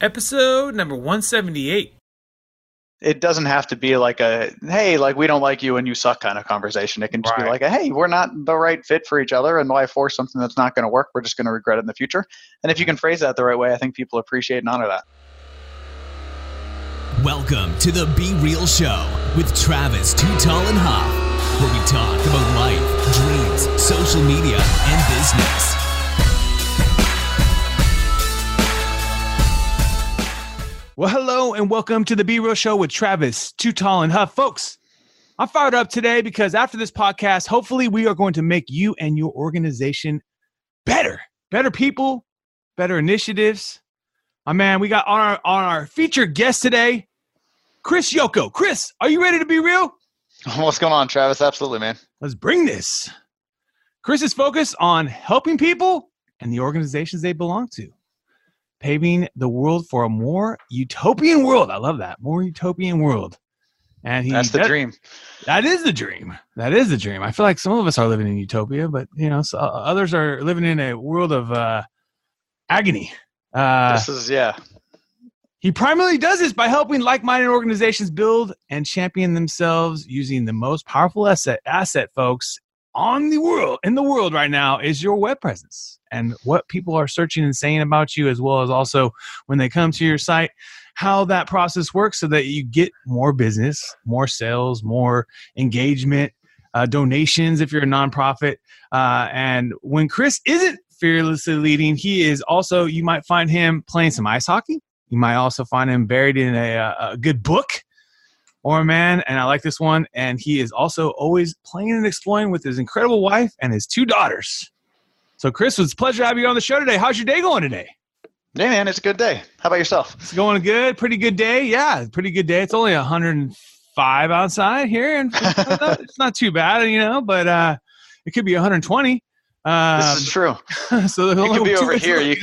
Episode number 178. It doesn't have to be like a, hey, like we don't like you and you suck kind of conversation. It can just be like a, hey, we're not the right fit for each other, and why force something that's not going to work? We're just going to regret it in the future. And if you can phrase that the right way, I think people appreciate and honor that. Welcome to the Be Real Show with Travis Too Tall and Huff, where we talk about life, dreams, social media, and business. Well, hello and welcome to the Be Real Show with Travis Too Tall and Huff. Folks, I'm fired up today because after this podcast, hopefully we are going to make you and your organization better. Better people, better initiatives. My man, we got on our featured guest today, Yoko Co. Chris, are you ready to be real? What's going on, Travis? Absolutely, man. Let's bring this. Chris is focused on helping people and the organizations they belong to, paving the world for a more utopian world. I love that. More utopian world. And that's the dream. That is the dream. That is the dream. I feel like some of us are living in utopia, but so others are living in a world of agony. He primarily does this by helping like-minded organizations build and champion themselves using the most powerful asset, folks, in the world right now is your web presence and what people are searching and saying about you, as well as also when they come to your site, how that process works so that you get more business, more sales, more engagement, donations if you're a nonprofit. And when Chris isn't fearlessly leading, he is also, you might find him playing some ice hockey. You might also find him buried in a good book or a man, and I like this one. And he is also always playing and exploring with his incredible wife and his 2 daughters. So, Chris, it's a pleasure to have you on the show today. How's your day going today? Yeah, man, it's a good day. How about yourself? It's going good. Pretty good day. Yeah, pretty good day. It's only 105 outside here, and it's not too bad, but it could be 120. This is true. So you could be over here. You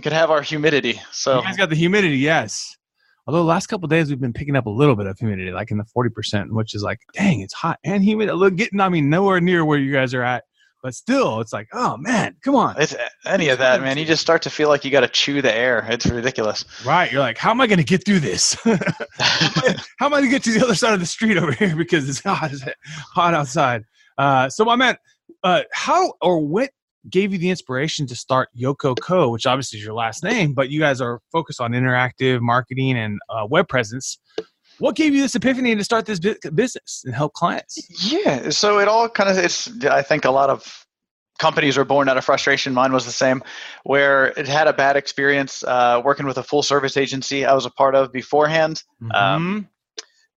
could have our humidity. So you guys got the humidity, yes. Although the last couple of days we've been picking up a little bit of humidity, like in the 40%, which is like, dang, it's hot and humid. Look, nowhere near where you guys are at, but still, it's like, oh man, come on. It's any of that, man. You just start to feel like you got to chew the air. It's ridiculous. Right. You're like, how am I going to get through this? How am I going to get to the other side of the street over here because it's hot outside? So my man, how or what gave you the inspiration to start Yoko Co, which obviously is your last name, but you guys are focused on interactive marketing and web presence. What gave you this epiphany to start this business and help clients? Yeah, so it all kind of, I think a lot of companies are born out of frustration. Mine was the same, where it had a bad experience working with a full service agency I was a part of beforehand. Mm-hmm.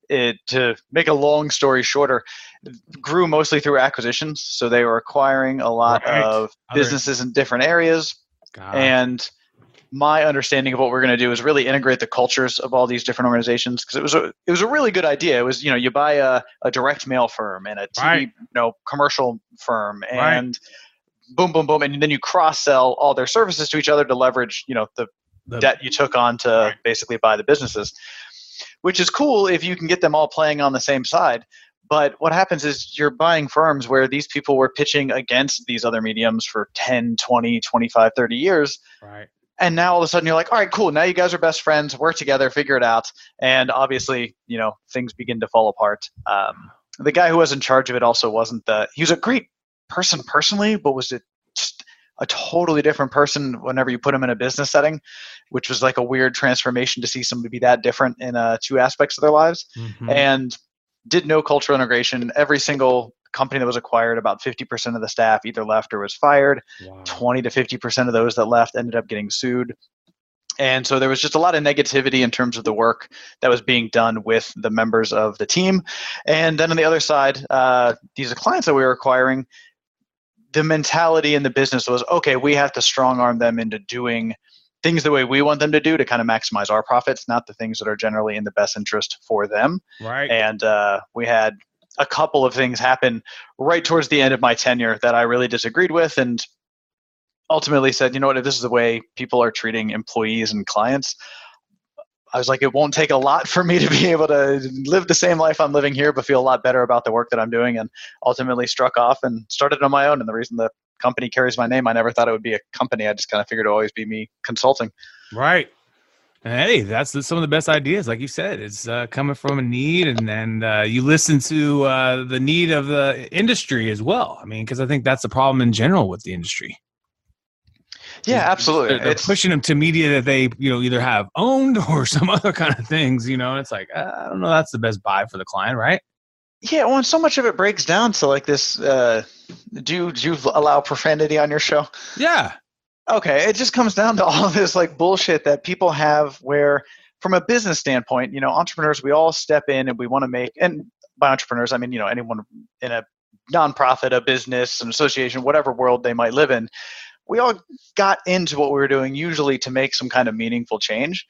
To make a long story shorter, grew mostly through acquisitions. So they were acquiring a lot of businesses in different areas. And my understanding of what we're going to do is really integrate the cultures of all these different organizations, because it was a really good idea. It was, you buy a direct mail firm and a TV, commercial firm, and boom, boom, boom. And then you cross sell all their services to each other to leverage, the debt you took on to basically buy the businesses. Which is cool if you can get them all playing on the same side. But what happens is you're buying firms where these people were pitching against these other mediums for 10, 20, 25, 30 years. Right. And now all of a sudden you're like, all right, cool. Now you guys are best friends, work together, figure it out. And obviously, things begin to fall apart. The guy who was in charge of it also he was a great person personally, but was just a totally different person whenever you put him in a business setting, which was like a weird transformation to see somebody be that different in 2 aspects of their lives. Mm-hmm. And did no cultural integration. Every single company that was acquired, about 50% of the staff either left or was fired. Wow. 20 to 50% of those that left ended up getting sued. And so there was just a lot of negativity in terms of the work that was being done with the members of the team. And then on the other side, these are clients that we were acquiring. The mentality in the business was, okay, we have to strong arm them into doing things the way we want them to do to kind of maximize our profits, not the things that are generally in the best interest for them. Right. And we had a couple of things happen right towards the end of my tenure that I really disagreed with, and ultimately said, you know what, if this is the way people are treating employees and clients, I was like, it won't take a lot for me to be able to live the same life I'm living here, but feel a lot better about the work that I'm doing, and ultimately struck off and started on my own. And the reason the company carries my name, I never thought it would be a company. I just kind of figured it would always be me consulting. Right. Hey, that's some of the best ideas. Like you said, it's coming from a need, and you listen to the need of the industry as well. I mean, because I think that's the problem in general with the industry. Yeah, absolutely. They're pushing them to media that they, either have owned or some other kind of things, and it's like, I don't know, that's the best buy for the client, right? Yeah, well, and so much of it breaks down to like this. Do you allow profanity on your show? Yeah. Okay, it just comes down to all of this like bullshit that people have where from a business standpoint, entrepreneurs, we all step in and we want to make, and by entrepreneurs, I mean, anyone in a nonprofit, a business, an association, whatever world they might live in, we all got into what we were doing usually to make some kind of meaningful change.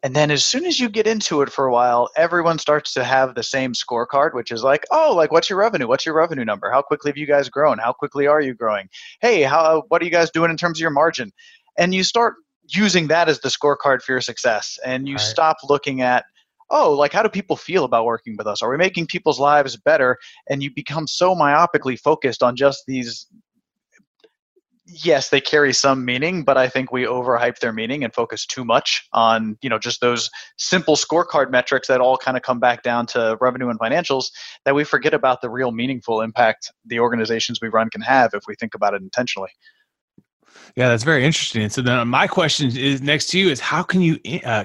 And then as soon as you get into it for a while, everyone starts to have the same scorecard, which is like, oh, like what's your revenue? What's your revenue number? How quickly have you guys grown? How quickly are you growing? Hey, what are you guys doing in terms of your margin? And you start using that as the scorecard for your success. And you stop looking at, oh, like how do people feel about working with us? Are we making people's lives better? And you become so myopically focused on just these. Yes, they carry some meaning, but I think we overhype their meaning and focus too much on, just those simple scorecard metrics that all kind of come back down to revenue and financials, that we forget about the real meaningful impact the organizations we run can have if we think about it intentionally. Yeah, that's very interesting. And so then my question is next to you is, how can you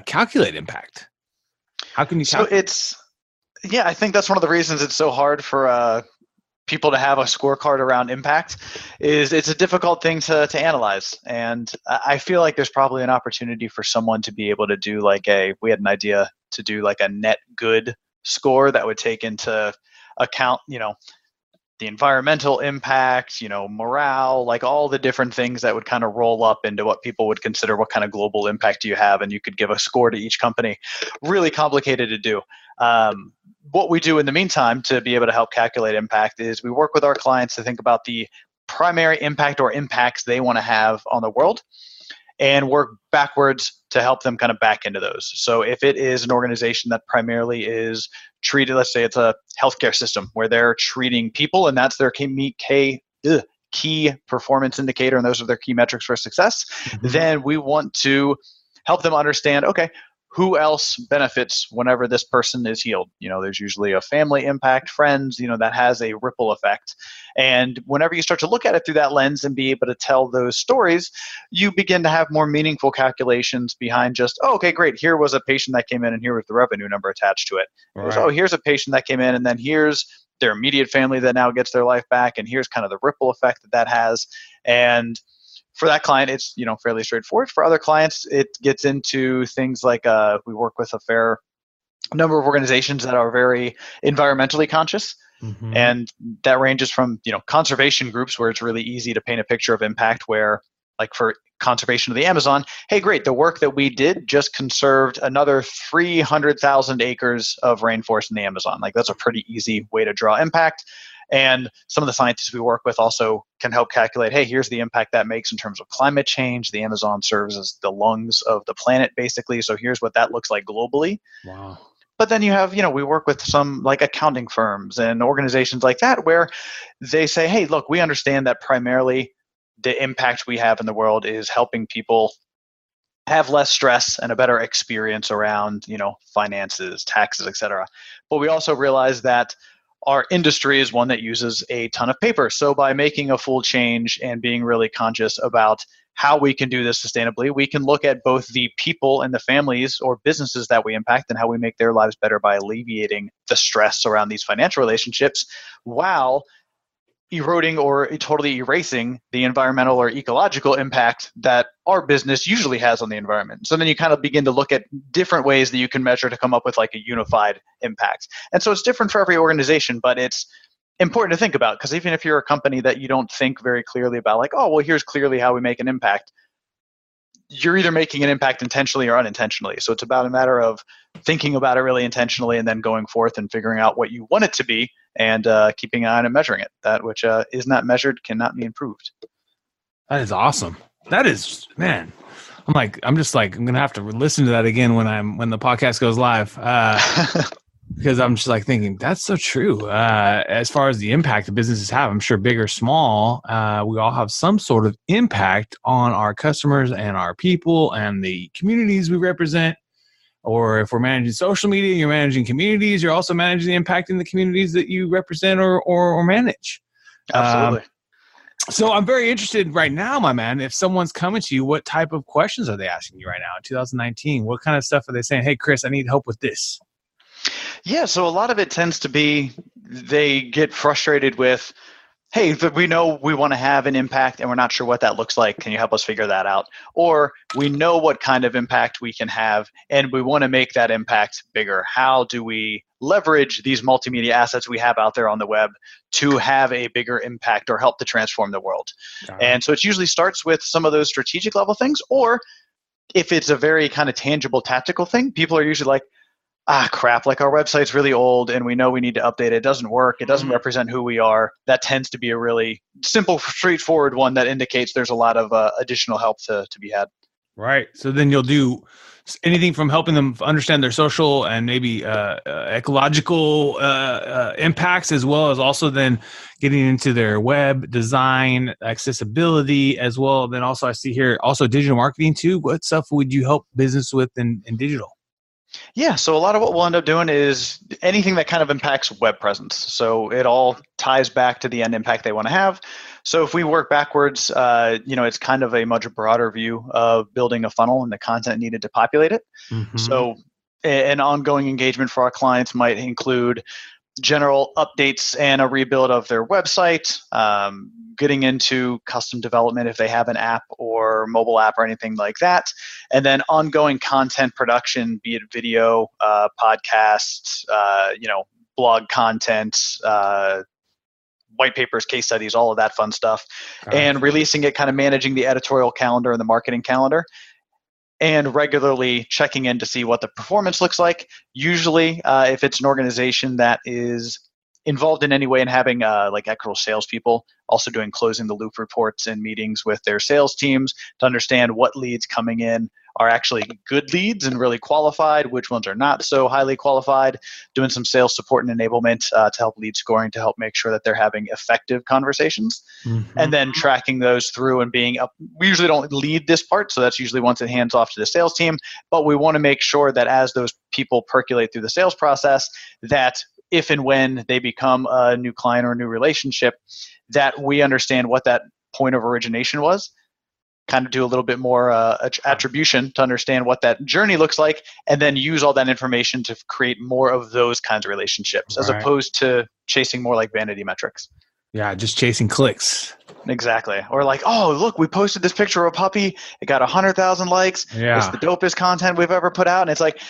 calculate impact? How can you calculate? So I think that's one of the reasons it's so hard for people to have a scorecard around impact. Is it's a difficult thing to analyze. And I feel like there's probably an opportunity for someone to be able to do we had an idea to do like a net good score that would take into account, the environmental impact, morale, like all the different things that would kind of roll up into what people would consider what kind of global impact do you have. And you could give a score to each company. Really complicated to do. What we do in the meantime to be able to help calculate impact is we work with our clients to think about the primary impact or impacts they want to have on the world and work backwards to help them kind of back into those. So if it is an organization that primarily is treated, let's say it's a healthcare system where they're treating people and that's their key performance indicator and those are their key metrics for success, then we want to help them understand, okay, who else benefits whenever this person is healed? There's usually a family impact, friends, that has a ripple effect. And whenever you start to look at it through that lens and be able to tell those stories, you begin to have more meaningful calculations behind just, oh, okay, great. Here was a patient that came in and here was the revenue number attached to it. Right. It was, oh, here's a patient that came in and then here's their immediate family that now gets their life back. And here's kind of the ripple effect that has. And for that client, it's fairly straightforward. For other clients, it gets into things like we work with a fair number of organizations that are very environmentally conscious, and that ranges from conservation groups where it's really easy to paint a picture of impact. Where like for conservation of the Amazon, hey, great, the work that we did just conserved another 300,000 acres of rainforest in the Amazon. Like that's a pretty easy way to draw impact. And some of the scientists we work with also can help calculate, hey, here's the impact that makes in terms of climate change. The Amazon serves as the lungs of the planet, basically. So here's what that looks like globally. Wow. But then you have, we work with some like accounting firms and organizations like that where they say, hey, look, we understand that primarily the impact we have in the world is helping people have less stress and a better experience around, finances, taxes, et cetera. But we also realize that our industry is one that uses a ton of paper. So by making a full change and being really conscious about how we can do this sustainably, we can look at both the people and the families or businesses that we impact and how we make their lives better by alleviating the stress around these financial relationships while eroding or totally erasing the environmental or ecological impact that our business usually has on the environment. So then you kind of begin to look at different ways that you can measure to come up with like a unified impact. And so it's different for every organization, but it's important to think about because even if you're a company that you don't think very clearly about like, oh, well, here's clearly how we make an impact, you're either making an impact intentionally or unintentionally. So it's about a matter of thinking about it really intentionally and then going forth and figuring out what you want it to be and keeping an eye on and measuring it. That which is not measured cannot be improved. That is awesome. That is, man. I'm going to have to listen to that again when the podcast goes live. because I'm just like thinking that's so true. As far as the impact the businesses have, I'm sure big or small, we all have some sort of impact on our customers and our people and the communities we represent. Or if we're managing social media, you're managing communities, you're also managing the impact in the communities that you represent or manage. Absolutely. So I'm very interested right now, my man, if someone's coming to you, what type of questions are they asking you right now in 2019? What kind of stuff are they saying? Hey, Chris, I need help with this. Yeah, so a lot of it tends to be they get frustrated with, hey, we know we want to have an impact and we're not sure what that looks like. Can you help us figure that out? Or we know what kind of impact we can have and we want to make that impact bigger. How do we leverage these multimedia assets we have out there on the web to have a bigger impact or help to transform the world? And so it usually starts with some of those strategic level things, or if it's a very kind of tangible tactical thing, people are usually like, crap, like our website's really old and we know we need to update it. It doesn't work. It doesn't represent who we are. That tends to be a really simple, straightforward one that indicates there's a lot of additional help to be had. Right. So then you'll do anything from helping them understand their social and maybe ecological impacts, as well as also then getting into their web design, accessibility as well. Then also I see here also digital marketing too. What stuff would you help business with in digital? Yeah, so a lot of what we'll end up doing is anything that kind of impacts web presence. So it all ties back to the end impact they want to have. So if we work backwards, it's kind of a much broader view of building a funnel and the content needed to populate it. Mm-hmm. So an ongoing engagement for our clients might include general updates and a rebuild of their website, getting into custom development if they have an app or mobile app or anything like that, and then ongoing content production, be it video, podcasts, blog content, white papers, case studies, all of that fun stuff, and releasing it, kind of managing the editorial calendar and the marketing calendar, and regularly checking in to see what the performance looks like. Usually, if it's an organization that is involved in any way in having like actual salespeople, also doing closing the loop reports and meetings with their sales teams to understand what leads coming in are actually good leads and really qualified, which ones are not so highly qualified, doing some sales support and enablement to help lead scoring to help make sure that they're having effective conversations, and then tracking those through and being up. We usually don't lead this part, so that's usually once it hands off to the sales team, but we want to make sure that as those people percolate through the sales process, that if and when they become a new client or a new relationship, that we understand what that point of origination was, kind of do a little bit more attribution to understand what that journey looks like, and then use all that information to create more of those kinds of relationships, as opposed to chasing more like vanity metrics. Yeah, just chasing clicks. Exactly. Or like, oh, look, we posted this picture of a puppy. It got 100,000 likes. Yeah. It's the dopest content we've ever put out. And it's like,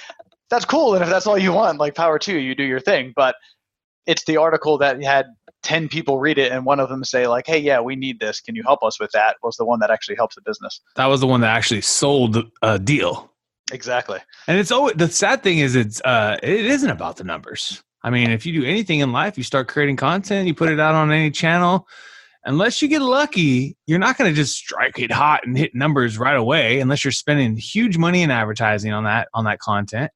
that's cool. And if that's all you want, like, power to you, you do your thing. But it's the article that had 10 people read it and one of them say like, hey, yeah, we need this. Can you help us with that? Was the one that actually helps the business. That was the one that actually sold a deal. Exactly. And it's always, the sad thing is it isn't about the numbers. I mean, if you do anything in life, you start creating content, you put it out on any channel, unless you get lucky, you're not going to just strike it hot and hit numbers right away unless you're spending huge money in advertising on that content.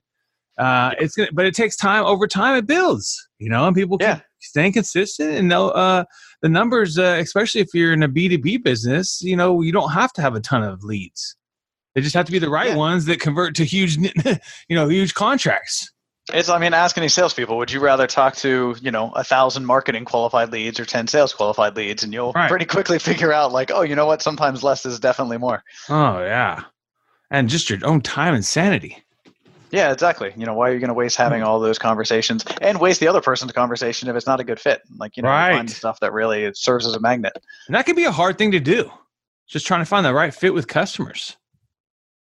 But it takes time. Over time, it builds, and people keep staying consistent, and the numbers, especially if you're in a B2B business, you don't have to have a ton of leads. They just have to be the right ones that convert to huge, huge contracts. Ask any salespeople, would you rather talk to, 1,000 marketing qualified leads or 10 sales qualified leads? And you'll pretty quickly figure out like, oh, you know what? Sometimes less is definitely more. Oh, yeah. And just your own time and sanity. Yeah, exactly. Why are you going to waste having all those conversations and waste the other person's conversation if it's not a good fit? Like, find stuff that really serves as a magnet. And that can be a hard thing to do. Just trying to find the right fit with customers.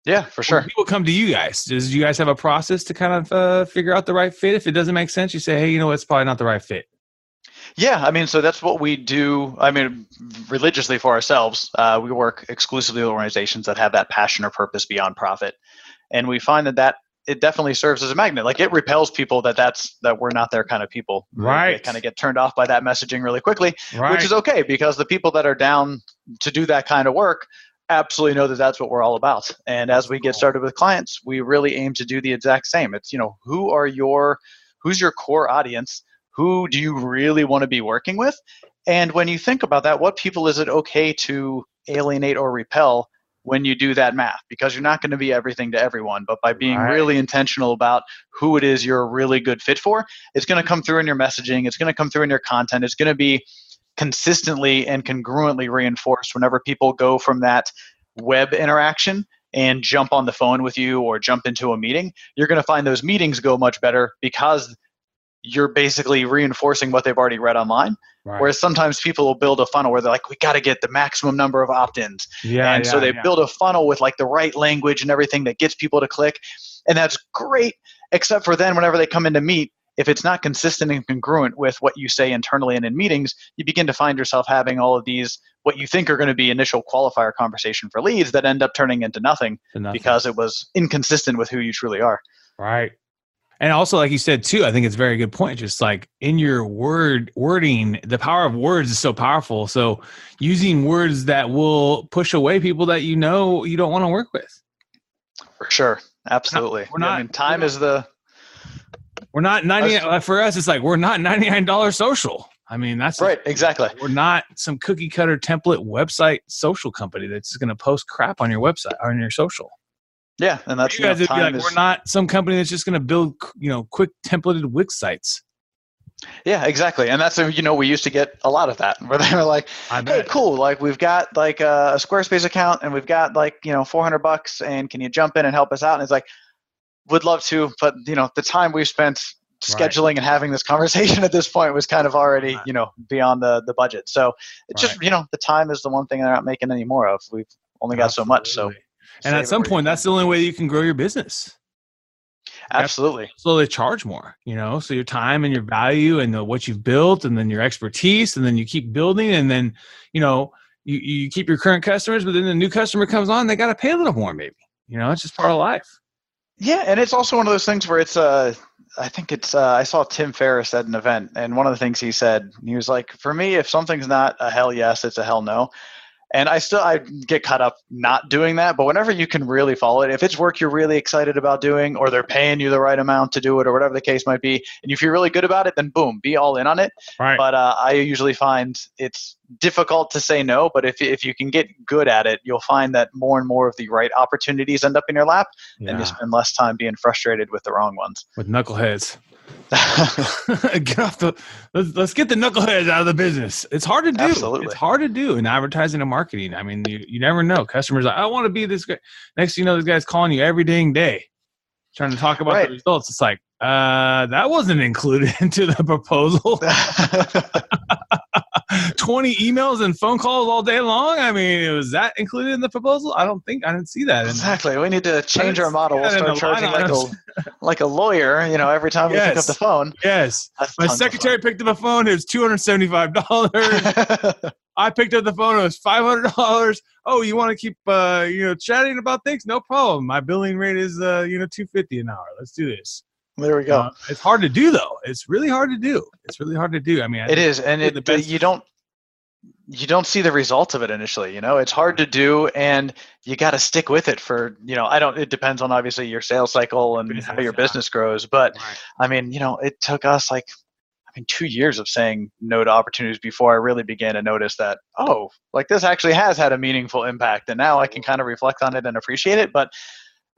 Yeah, for sure. When people come to you guys, do you guys have a process to kind of figure out the right fit? If it doesn't make sense, you say, hey, it's probably not the right fit. Yeah, so that's what we do. Religiously for ourselves, we work exclusively with organizations that have that passion or purpose beyond profit. And we find that it definitely serves as a magnet. Like, it repels people that we're not their kind of people. Right. They kind of get turned off by that messaging really quickly, which is okay, because the people that are down to do that kind of work absolutely know that that's what we're all about. And as we get started with clients, we really aim to do the exact same. It's, who are who's your core audience? Who do you really want to be working with? And when you think about that, what people is it okay to alienate or repel when you do that math? Because you're not going to be everything to everyone, but by being really intentional about who it is you're a really good fit for, it's going to come through in your messaging. It's going to come through in your content. It's going to be consistently and congruently reinforced whenever people go from that web interaction and jump on the phone with you or jump into a meeting. You're going to find those meetings go much better because you're basically reinforcing what they've already read online. Whereas sometimes people will build a funnel where they're like, we got to get the maximum number of opt-ins. So they build a funnel with like the right language and everything that gets people to click. And that's great, except for then whenever they come in to meet, if it's not consistent and congruent with what you say internally and in meetings, you begin to find yourself having all of these, what you think are going to be initial qualifier conversation for leads that end up turning into nothing because it was inconsistent with who you truly are. Right. And also, like you said, too, I think it's a very good point. Just like in your wording, the power of words is so powerful. So using words that will push away people that you know you don't want to work with. For sure. Absolutely. Time is the... We're not 99 for us. It's like we're not $99 social. I mean, that's right. Exactly. We're not some cookie cutter template website social company that's going to post crap on your website or on your social. Yeah, and that's you guys would be like, we're not some company that's just going to build, quick templated Wix sites. Yeah, exactly. And that's, we used to get a lot of that where they were like, hey, cool. Like we've got like a Squarespace account and we've got like, $400 and can you jump in and help us out? And it's like, would love to, but the time we spent scheduling and having this conversation at this point was kind of already, beyond the budget. So it's just, the time is the one thing they're not making any more of. We've only got so much. So, and at some point, that's the only way you can grow your business. Absolutely. So they charge more, so your time and your value and what you've built and then your expertise, and then you keep building, and then, you keep your current customers, but then the new customer comes on, they got to pay a little more maybe. It's just part of life. Yeah, and it's also one of those things where it's I think it's I saw Tim Ferriss at an event, and one of the things he said, he was like, for me, if something's not a hell yes, it's a hell no. And I get caught up not doing that, but whenever you can really follow it, if it's work you're really excited about doing, or they're paying you the right amount to do it, or whatever the case might be, and you feel really good about it, then boom, be all in on it. Right. But I usually find it's difficult to say no, but if you can get good at it, you'll find that more and more of the right opportunities end up in your lap, and you spend less time being frustrated with the wrong ones. With knuckleheads. Let's get the knuckleheads out of the business. It's hard to do. Absolutely. It's hard to do in advertising and marketing. I mean, you never know. Customers are like, I want to be this guy. Next thing you know, this guy's calling you every dang day trying to talk about the results. It's like, that wasn't included into the proposal. 20 emails and phone calls all day long. I mean, was that included in the proposal? I didn't see that. Exactly. We need to change our model. We'll start charging like a lawyer, every time we pick up the phone. Yes. My secretary picked up a phone. It was $275. I picked up the phone. It was $500. Oh, you want to keep, chatting about things? No problem. My billing rate is, $250 an hour. Let's do this. There we go. It's hard to do, though. It's really hard to do. I mean, it is, and you don't see the results of it initially. It's hard to do, and you got to stick with it for. It depends on obviously your sales cycle and how your business grows. But I mean, it took us 2 years of saying no to opportunities before I really began to notice that this actually has had a meaningful impact, and now I can kind of reflect on it and appreciate it, but.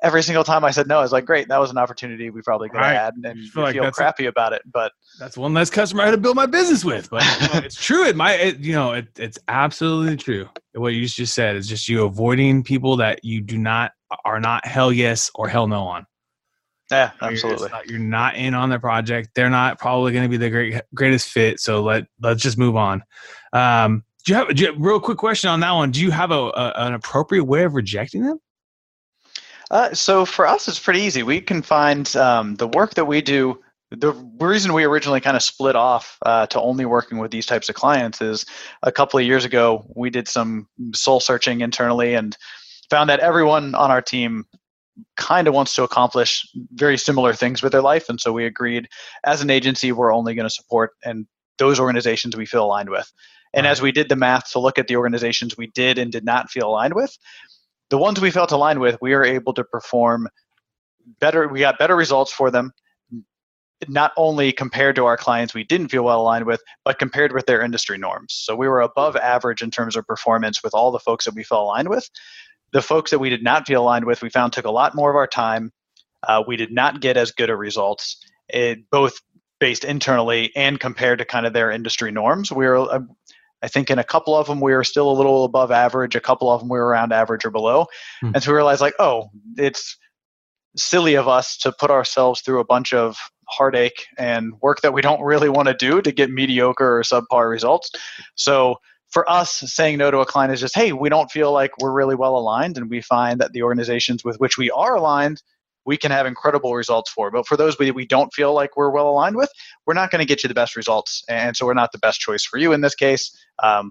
Every single time I said no, I was like, great, that was an opportunity we probably could have had, and you feel crappy about it. But that's one less customer I had to build my business with. But it's true. It's absolutely true. What you just said is just you avoiding people that you are not hell yes or hell no on. Yeah, absolutely. You're not in on the project. They're not probably going to be the greatest fit. So let's just move on. Do you have real quick question on that one? Do you have an appropriate way of rejecting them? So for us, it's pretty easy. We can find the work that we do. The reason we originally kind of split off to only working with these types of clients is a couple of years ago, we did some soul searching internally and found that everyone on our team kind of wants to accomplish very similar things with their life. And so we agreed as an agency, we're only going to support and those organizations we feel aligned with. And as we did the math to look at the organizations we did and did not feel aligned with, the ones we felt aligned with, we were able to perform better. We got better results for them, not only compared to our clients we didn't feel well aligned with, but compared with their industry norms. So we were above average in terms of performance with all the folks that we felt aligned with. The folks that we did not feel aligned with, we found took a lot more of our time. We did not get as good of results, both based internally and compared to kind of their industry norms. We were, I think in a couple of them, we were still a little above average. A couple of them, we were around average or below. And so we realized like, oh, it's silly of us to put ourselves through a bunch of heartache and work that we don't really want to do to get mediocre or subpar results. So for us, saying no to a client is just, hey, we don't feel like we're really well aligned, and we find that the organizations with which we are aligned, we can have incredible results for. But for those we don't feel like we're well aligned with, we're not going to get you the best results. And so we're not the best choice for you in this case.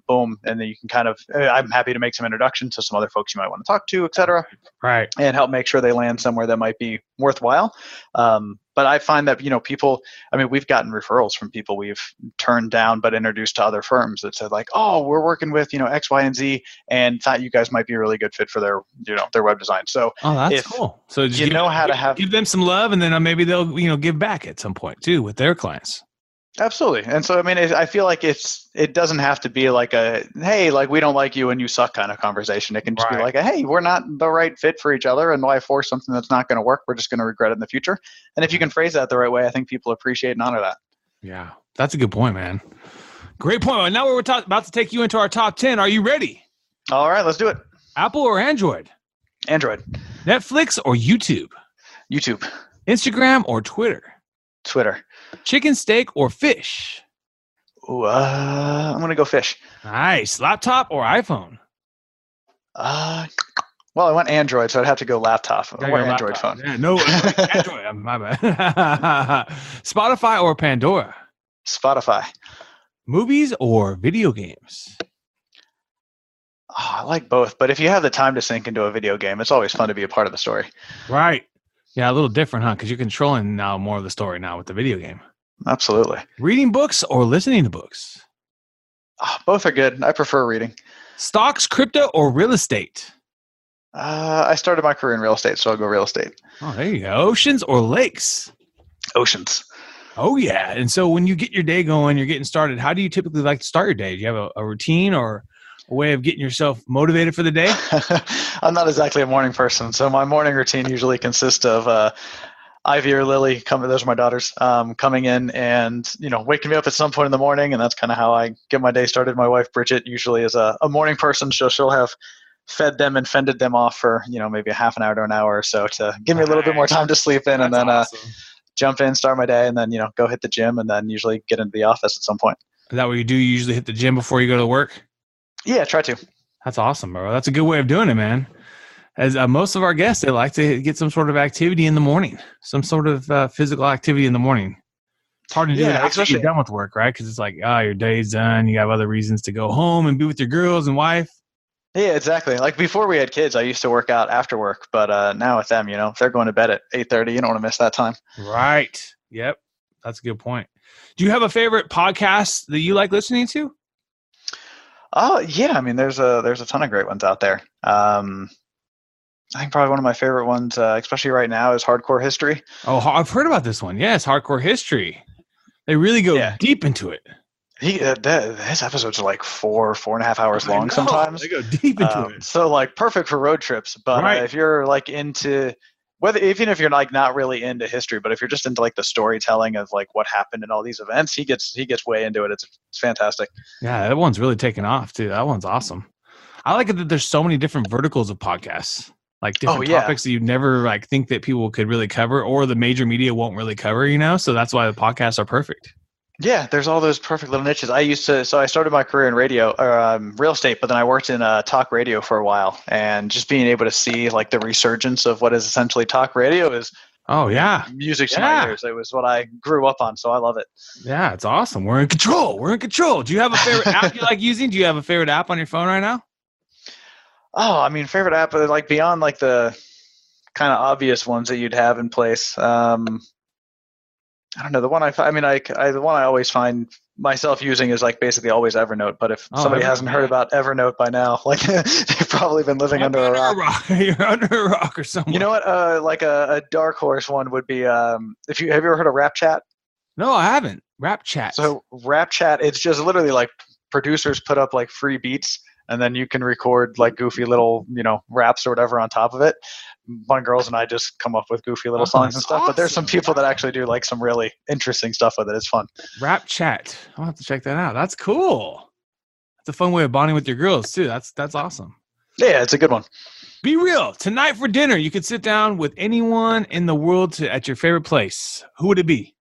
Boom. And then you can kind of, I'm happy to make some introductions to some other folks you might want to talk to, et cetera. Right. And help make sure they land somewhere that might be worthwhile. But I find that, people, we've gotten referrals from people we've turned down but introduced to other firms that said like, oh, we're working with, X, Y, and Z, and thought you guys might be a really good fit for their, their web design. So that's cool. So just give them some love, and then maybe they'll, give back at some point too with their clients. Absolutely. And so, I feel like it doesn't have to be like a, hey, like we don't like you and you suck kind of conversation. It can just be like a, hey, we're not the right fit for each other, and why force something that's not going to work? We're just going to regret it in the future. And if you can phrase that the right way, I think people appreciate and honor that. Yeah, that's a good point, man. Great point. Well, now we're about to take you into our top 10. Are you ready? All right, let's do it. Apple or Android? Android. Netflix or YouTube? YouTube. Instagram or Twitter? Twitter. Chicken, steak, or fish? Ooh, I'm going to go fish. Nice. Laptop or iPhone? Well, I went Android, so I'd have to go laptop. I want Android phone. Yeah, no, Android. My bad. Spotify or Pandora? Spotify. Movies or video games? Oh, I like both, but if you have the time to sink into a video game, it's always fun to be a part of the story. Right. Yeah, a little different, huh? Because you're controlling now more of the story now with the video game. Absolutely. Reading books or listening to books? Oh, both are good. I prefer reading. Stocks, crypto, or real estate? I started my career in real estate, so I'll go real estate. Oh, there you go. Oceans or lakes? Oceans. Oh, yeah. And so when you get your day going, you're getting started, how do you typically like to start your day? Do you have a routine or a way of getting yourself motivated for the day? I'm not exactly a morning person, so my morning routine usually consists of Ivy or Lily, those are my daughters, coming in and waking me up at some point in the morning, and that's kind of how I get my day started. My wife Bridget usually is a morning person, so she'll have fed them and fended them off for maybe a half an hour to an hour or so to give me a little bit more time to sleep in, and then awesome. Jump in, start my day, and then go hit the gym, and then usually get into the office at some point. Is that what you do? You usually hit the gym before you go to work? Yeah, try to. That's awesome, bro. That's a good way of doing it, man. As most of our guests, they like to get some sort of activity in the morning, some sort of physical activity in the morning. It's hard to do that after you're done with work, right? Because it's like, your day's done. You have other reasons to go home and be with your girls and wife. Yeah, exactly. Like before we had kids, I used to work out after work, but now with them, if they're going to bed at 8:30, you don't want to miss that time. Right. Yep. That's a good point. Do you have a favorite podcast that you like listening to? Oh, yeah. There's a ton of great ones out there. I think probably one of my favorite ones, especially right now, is Hardcore History. Oh, I've heard about this one. Yes, Hardcore History. They really go deep into it. His episodes are like 4.5 hours long sometimes. They go deep into it. So like perfect for road trips. But if you're like into even if you're like not really into history, but if you're just into like the storytelling of like what happened in all these events, he gets way into it. It's fantastic. Yeah, that one's really taken off too. That one's awesome. I like it that there's so many different verticals of podcasts. Like different topics that you never like think that people could really cover, or the major media won't really cover, so that's why the podcasts are perfect. Yeah, there's all those perfect little niches. So I started my career in radio, real estate, but then I worked in talk radio for a while, and just being able to see like the resurgence of what is essentially talk radio is music to my ears. It was what I grew up on, so I love it. Yeah, it's awesome. We're in control. Do you have a favorite app you like using? Do you have a favorite app on your phone right now? Oh, favorite app, like beyond like the kind of obvious ones that you'd have in place. I don't know. The one the one I always find myself using is like basically always Evernote. But if somebody hasn't heard about Evernote by now, like they've probably been living under a rock. You're under a rock or something. You know what? Like a dark horse one would be have you ever heard of Rap Chat? No, I haven't. Rap Chat. So Rap Chat, it's just literally like producers put up like free beats, and then you can record like goofy little, raps or whatever on top of it. My girls and I just come up with goofy little songs and stuff. Awesome. But there's some people that actually do like some really interesting stuff with it. It's fun. Rap Chat. I'll have to check that out. That's cool. It's a fun way of bonding with your girls too. That's awesome. Yeah, it's a good one. Be real. Tonight for dinner, you could sit down with anyone in the world at your favorite place. Who would it be?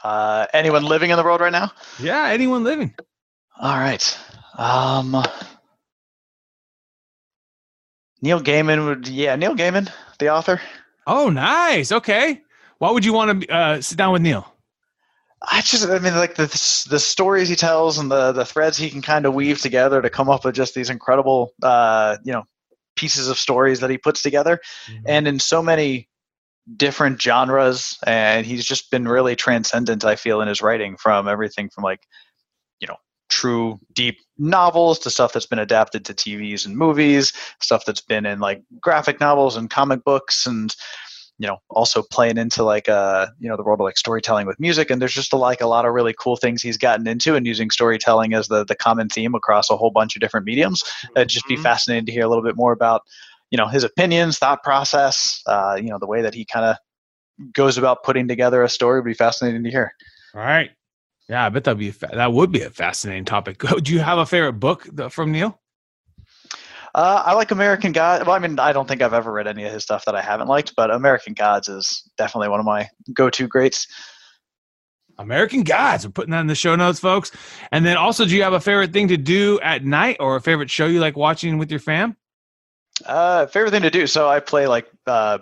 Anyone living in the world right now? Yeah, anyone living. All right. Neil Gaiman, the author. Oh, nice. Okay. Why would you want to sit down with Neil? Like the stories he tells and the threads he can kind of weave together to come up with just these incredible, pieces of stories that he puts together, and in so many different genres. And he's just been really transcendent, I feel, in his writing, from everything from true deep novels to stuff that's been adapted to TVs and movies, stuff that's been in like graphic novels and comic books, and also playing into the world of like storytelling with music. And there's just a lot of really cool things he's gotten into, and using storytelling as the common theme across a whole bunch of different mediums. It'd just be fascinating to hear a little bit more about his opinions, thought process, the way that he kind of goes about putting together a story. Would be fascinating to hear. All right. Yeah, I bet that would be a fascinating topic. Do you have a favorite book from Neil? I like American Gods. Well, I don't think I've ever read any of his stuff that I haven't liked, but American Gods is definitely one of my go-to greats. American Gods. We're putting that in the show notes, folks. And then also, do you have a favorite thing to do at night, or a favorite show you like watching with your fam? Favorite thing to do. So I play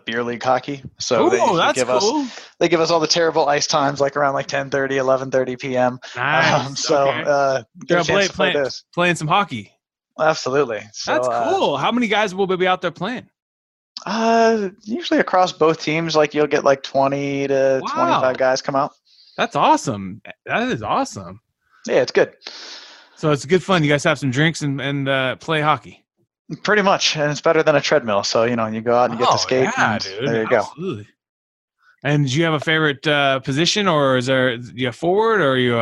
beer league hockey. So they give us all the terrible ice times, like around 10:30, 11:30 p.m. Nice. Playing some hockey. Absolutely. So, that's cool. How many guys will be out there playing? Usually across both teams, you'll get 20 to 25 guys come out. That's awesome. That is awesome. Yeah, it's good. So it's good fun. You guys have some drinks and play hockey. Pretty much, and it's better than a treadmill. So you go out and you get to skate. Yeah, dude. There you Absolutely. Go. And do you have a favorite position, or you a forward, or are you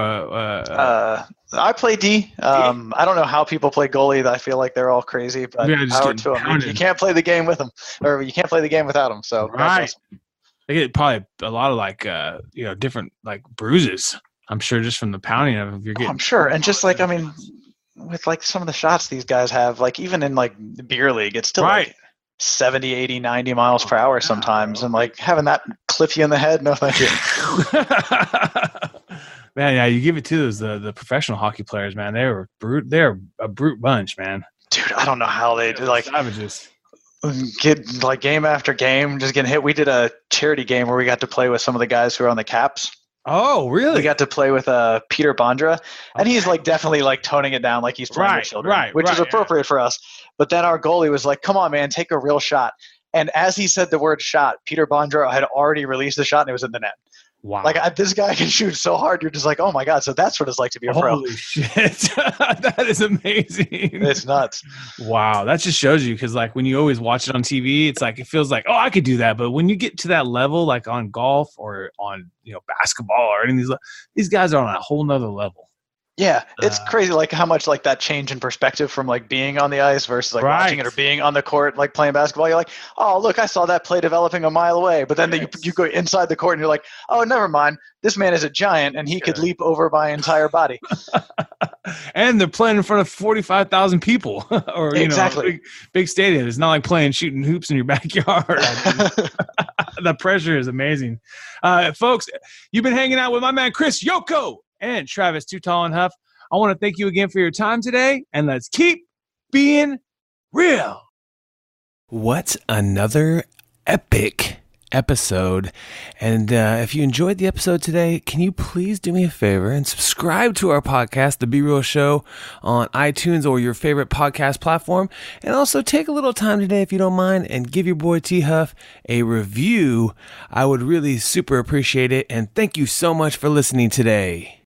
I play D. I don't know how people play goalie. I feel like they're all crazy, but power to them. You can't play the game with them, or you can't play the game without them. So right. They get probably a lot of different bruises. I'm sure just from the pounding of them. You're getting. I'm sure, and just with some of the shots these guys have, even in beer league, it's still 70, 80, 90 miles per hour sometimes. And having that clip you in the head, no thank you. Man, yeah, you give it to those the professional hockey players, man. They're a brute bunch, man. Dude, I don't know how they do savages. Get game after game, just getting hit. We did a charity game where we got to play with some of the guys who are on the Caps. Oh, really? We got to play with Peter Bondra, and he's definitely toning it down, he's playing with children, which is appropriate for us. But then our goalie was like, "Come on, man, take a real shot." And as he said the word "shot," Peter Bondra had already released the shot, and it was in the net. Wow! This guy can shoot so hard. You're just oh my god! So that's what it's like to be a pro. Holy shit! That is amazing. It's nuts. Wow, that just shows you, because when you always watch it on TV, it's it feels like, oh, I could do that. But when you get to that level, on golf or on basketball or any of these guys are on a whole nother level. Yeah, it's crazy, how much that change in perspective from being on the ice versus watching it, or being on the court playing basketball. You're oh, look, I saw that play developing a mile away. But then you go inside the court and you're oh, never mind. This man is a giant and he could leap over my entire body. And they're playing in front of 45,000 people, or exactly. Big stadium. It's not like shooting hoops in your backyard. The pressure is amazing. Folks, you've been hanging out with my man Chris Yoko and Travis Too Tall and Huff. I want to thank you again for your time today, and let's keep being real. What another epic episode. And if you enjoyed the episode today, can you please do me a favor and subscribe to our podcast, The Be Real Show, on iTunes or your favorite podcast platform. And also take a little time today, if you don't mind, and give your boy T Huff a review. I would really super appreciate it. And thank you so much for listening today.